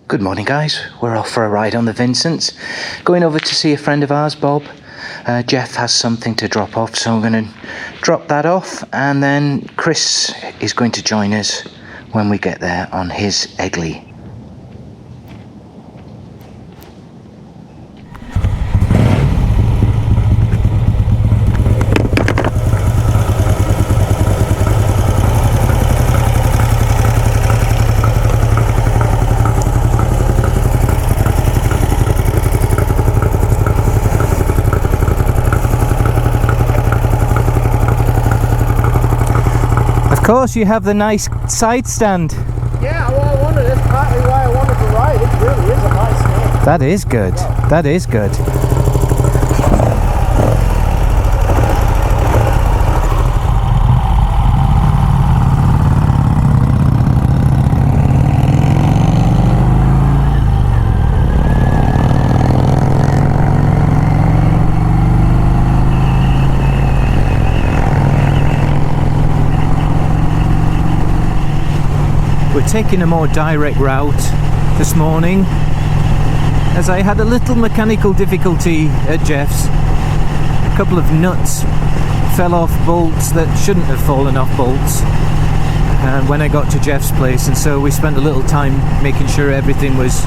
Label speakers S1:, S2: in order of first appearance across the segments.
S1: Good morning, guys. We're off for a ride on the Vincents. Going over to see a friend of ours, Bob. Geoff has something to drop off, so I'm going to drop that off, and then Chris is going to join us when we get there on his Egley. Of course, you have the nice side stand.
S2: Yeah, well, I wanted, that's partly why I wanted to ride. It really is a nice stand.
S1: That is good. That is good. We're taking a more direct route this morning, as I had a little mechanical difficulty at Geoff's. A couple of nuts fell off bolts that shouldn't have fallen off bolts when I got to Geoff's place, and so we spent a little time making sure everything was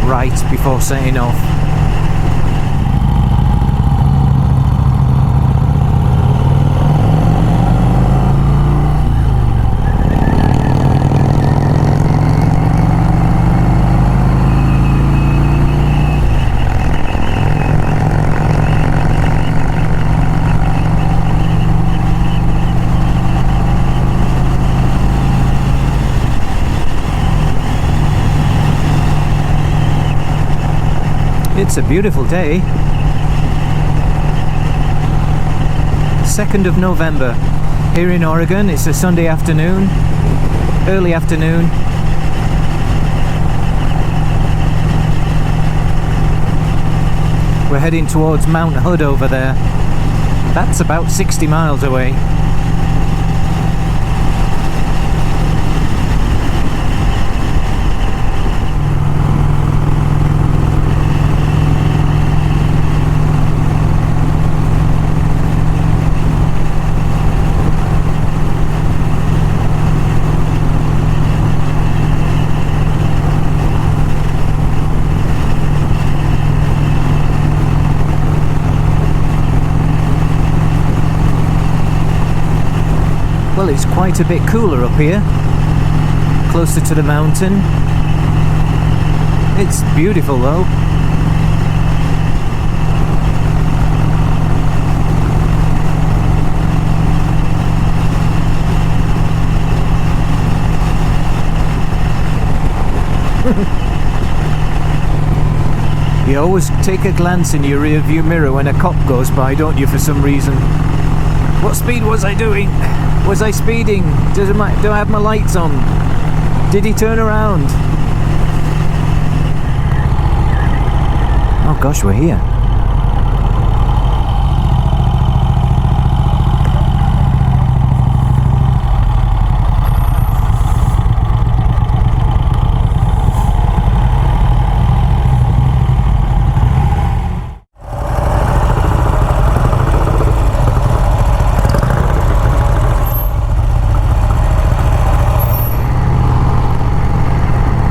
S1: right before setting off. It's a beautiful day. 2nd of November here in Oregon. It's a Sunday afternoon, early afternoon. We're heading towards Mount Hood over there. That's about 60 miles away. Well, it's quite a bit cooler up here, closer to the mountain. It's beautiful though. You always take a glance in your rear view mirror when a cop goes by, don't you, for some reason? What speed was I doing? Was I speeding? Do I have my lights on? Did he turn around? Oh gosh, we're here.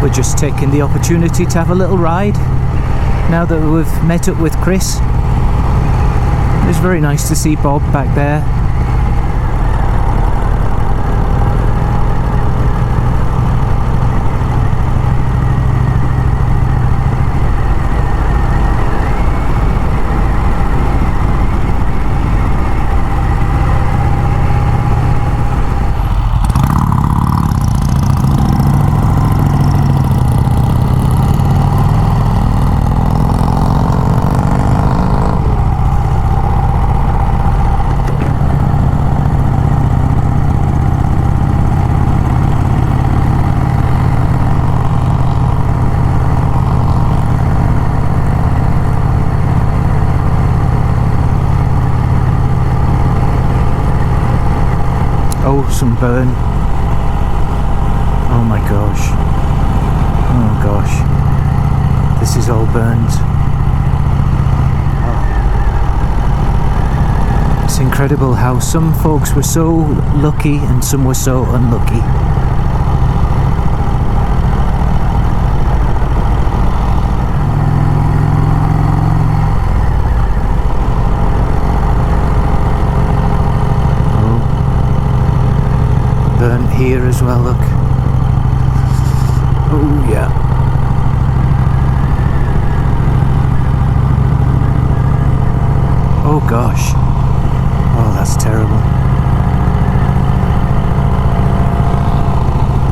S1: We're just taking the opportunity to have a little ride now that we've met up with Chris. It was very nice to see Bob back there. Oh, some burn. Oh my gosh. Oh gosh. This is all burned. Oh. It's incredible how some folks were so lucky and some were so unlucky. Burnt here as well, look. Oh yeah. Oh gosh. Oh, that's terrible.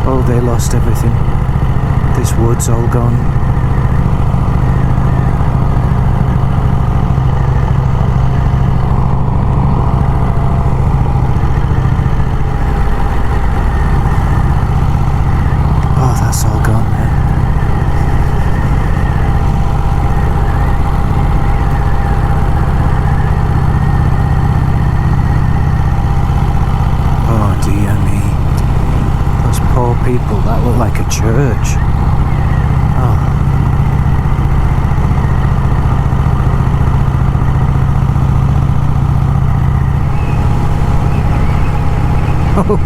S1: Oh, they lost everything. This wood's all gone. People, that looked like a church. Oh. Oh.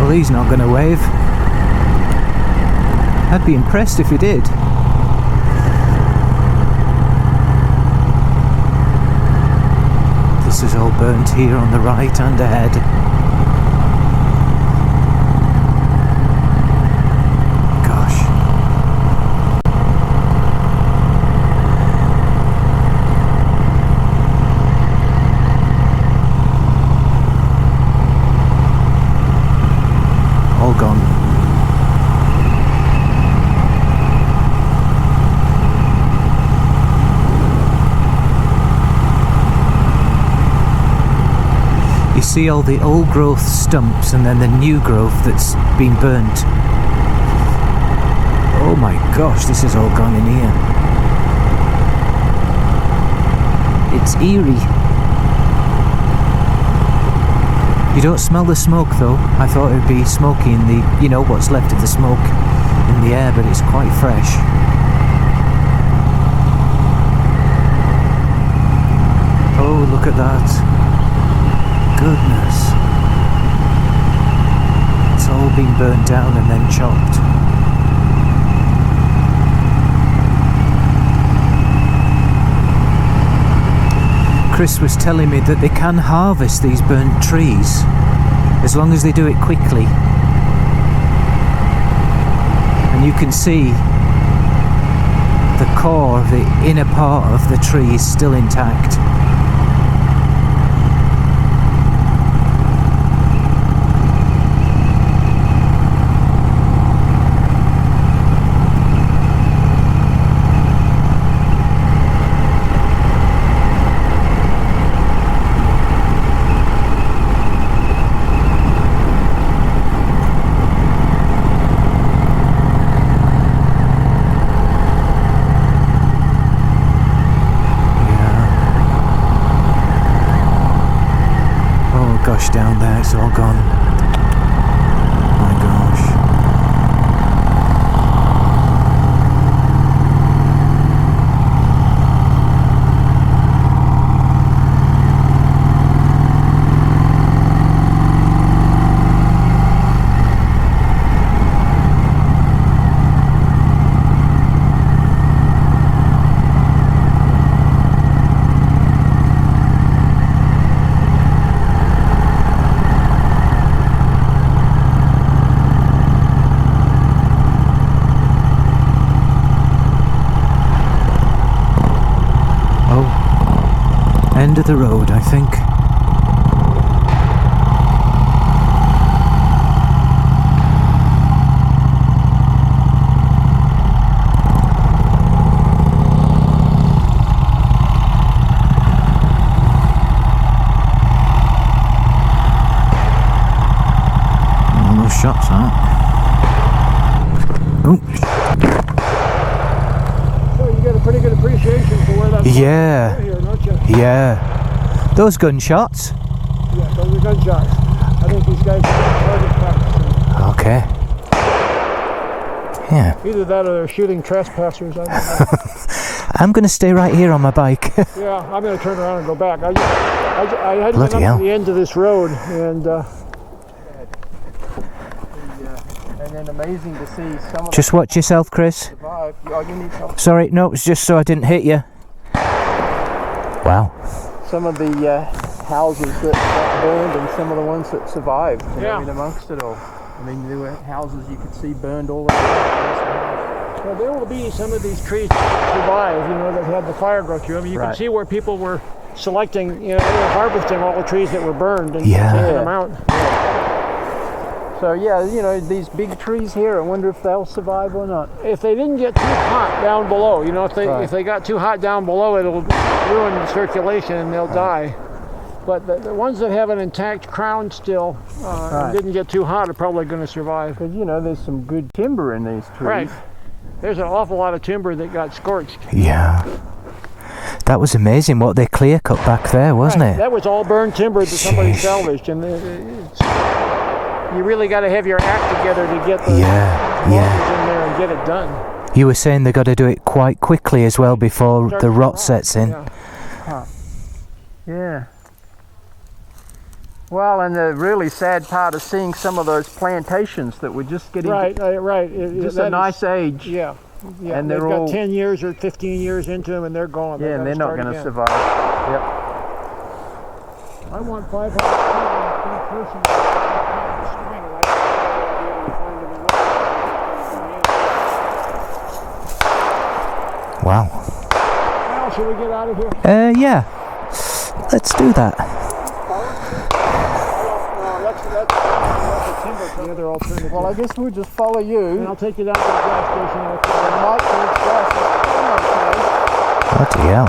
S1: Well, he's not going to wave. I'd be impressed if he did. This is all burnt here on the right and ahead. Gone. You see all the old growth stumps and then the new growth that's been burnt. Oh my gosh, this is all gone in here. It's eerie. You don't smell the smoke though. I thought it would be smoky in the, you know, what's left of the smoke in the air, but it's quite fresh. Oh, look at that. Goodness. It's all been burnt down and then chopped. Chris was telling me that they can harvest these burnt trees as long as they do it quickly. And you can see the core, the inner part of the tree is still intact. Down there, it's all gone. My gosh. End of the road, I think. All those shots, huh? Oh.
S2: So you get a pretty good appreciation for where that's
S1: yeah.
S2: Here, don't you?
S1: Yeah. Those gunshots?
S2: Yeah, those are gunshots. I think these guys are target practicing.
S1: Okay. Yeah.
S2: Either that or they're shooting trespassers. I don't know.
S1: I'm going to stay right here on my bike.
S2: Yeah, I'm going to turn around and go back. I had
S1: Bloody
S2: been up
S1: hell.
S2: to the end of this road, and then amazing to see some of
S1: Just watch yourself, Chris.
S2: them survive. Oh, you need help.
S1: Sorry, no, it was just so I didn't hit you. Wow.
S2: Some of the houses that got burned and some of the ones that survived.
S3: Yeah.
S2: In amongst it all. I mean, there were houses you could see burned all over.
S3: Well, there will be some of these trees that survive, that had the fire go through. I mean, you can
S2: Right.
S3: see where people were selecting, they were harvesting all the trees that were burned and
S1: Yeah.
S3: taking them out.
S2: So yeah, these big trees here, I wonder if they'll survive or not.
S3: If they didn't get too hot down below, if they got too hot down below, it'll ruin the circulation and they'll die. But the ones that have an intact crown still and didn't get too hot are probably going to survive.
S2: Because there's some good timber in these trees.
S3: Right. There's an awful lot of timber that got scorched.
S1: Yeah. That was amazing what they clear cut back there, wasn't
S3: Right.
S1: it?
S3: That was all burned timber that somebody
S1: Jeez.
S3: salvaged, and you really got to have your act together to get the
S1: Yeah,
S3: loggers
S1: yeah.
S3: in there and get it done.
S1: You were saying they got to do it quite quickly as well before
S3: Start
S1: the
S3: to
S1: rot
S3: rot,
S1: sets in.
S3: yeah.
S2: Yeah. Well, and the really sad part is seeing some of those plantations that were just getting
S3: Right.
S2: just
S3: That
S2: a
S3: is-
S2: nice age.
S3: Yeah. Yeah.
S2: And
S3: they've
S2: they're
S3: got
S2: all-
S3: 10 years or 15 years into them, and they're gone.
S2: Yeah, and they're not going to survive. Yep.
S3: I want 500 per person.
S1: Wow.
S3: Now, should we get out of here?
S1: Yeah. Let's do that.
S3: The other alternative.
S2: Well, I guess we'll just follow
S3: And
S2: you.
S3: I'll take you down to the gas station.
S1: Bloody hell.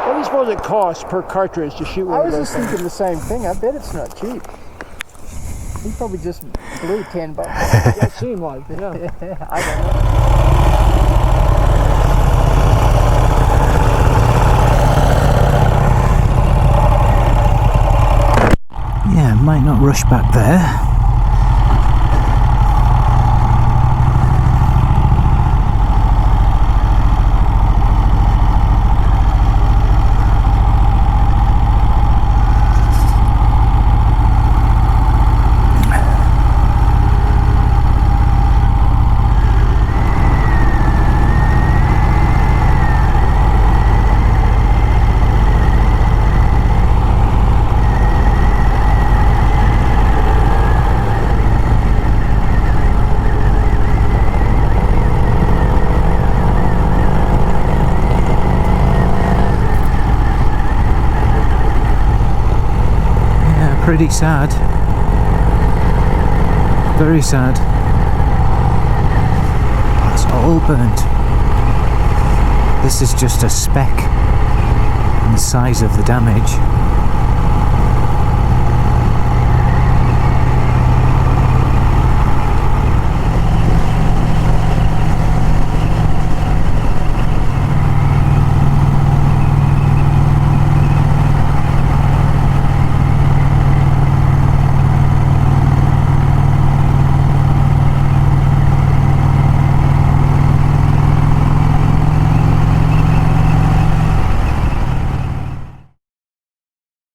S3: What do you suppose it costs per cartridge to shoot one
S2: I
S3: of
S2: was
S3: those
S2: just
S3: things?
S2: thinking the same thing. I bet it's not cheap. He probably just blew $10.
S3: That seemed like, yeah.
S2: I don't know.
S1: Yeah, might not rush back there. Pretty sad. Very sad. That's all burnt. This is just a speck in the size of the damage.